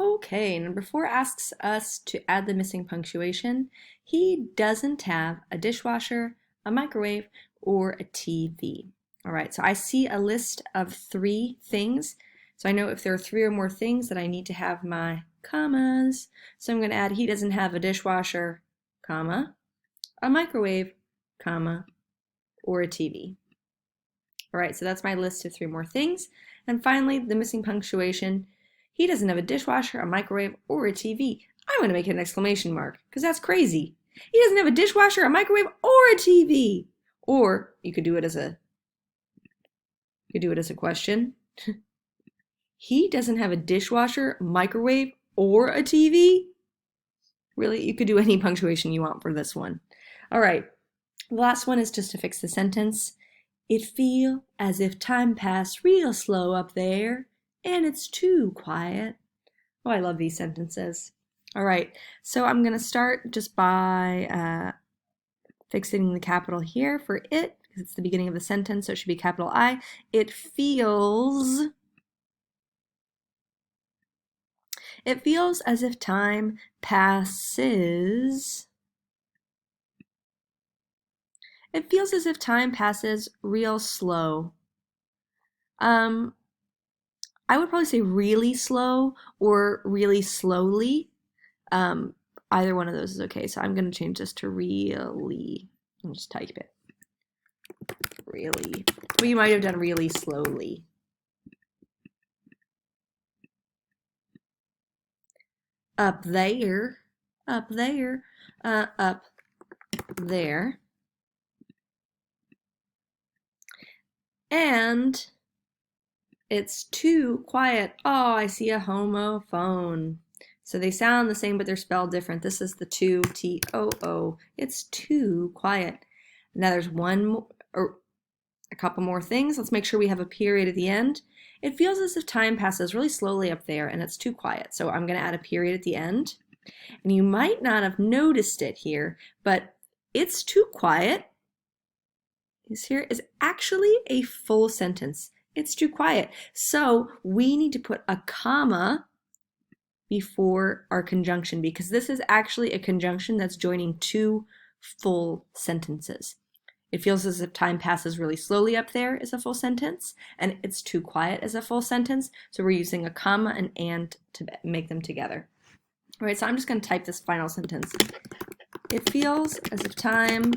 Okay, number 4 asks us to add the missing punctuation. He doesn't have a dishwasher, a microwave, or a TV. All right, so I see a list of 3 things. So I know if there are 3 or more things that I need to have my commas. So I'm going to add he doesn't have a dishwasher, comma, a microwave, comma, or a TV. All right, so that's my list of 3 more things. And finally, the missing punctuation. He doesn't have a dishwasher, a microwave, or a TV. I'm going to make it an exclamation mark because that's crazy. He doesn't have a dishwasher, a microwave, or a TV. Or you could do it as a question. He doesn't have a dishwasher, microwave, or a TV. Really, you could do any punctuation you want for this one. All right, the last one is just to fix the sentence. It feel as if time passed real slow up there, and it's too quiet. Oh, I love these sentences. All right, so I'm going to start just by fixing the capital here for it, because it's the beginning of the sentence, so it should be capital I. It feels as if time passes. It feels as if time passes real slow. I would probably say really slow or really slowly. Either one of those is okay. So I'm going to change this to really. I'll just type it. Really. But you might have done really slowly. Up there. Up there. Up there. And it's too quiet. Oh, I see a homophone. So they sound the same, but they're spelled different. This is the two, T-O-O. It's too quiet. Now there's one more, or a couple more things. Let's make sure we have a period at the end. It feels as if time passes really slowly up there and it's too quiet. So I'm going to add a period at the end. And you might not have noticed it here, but it's too quiet is actually a full sentence. It's too quiet. So we need to put a comma before our conjunction because this is actually a conjunction that's joining 2 full sentences. It feels as if time passes really slowly up there is a full sentence, and it's too quiet as a full sentence. So we're using a comma and to make them together. All right, so I'm just going to type this final sentence. It feels as if time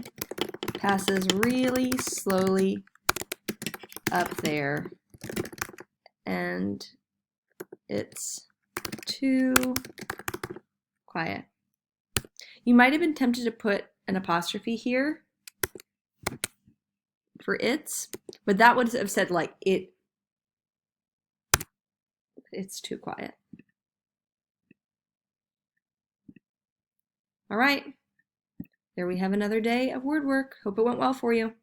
passes really slowly up there, and it's too quiet. You might have been tempted to put an apostrophe here for its, but that would have said like it's too quiet. All right, there we have another day of word work. Hope it went well for you.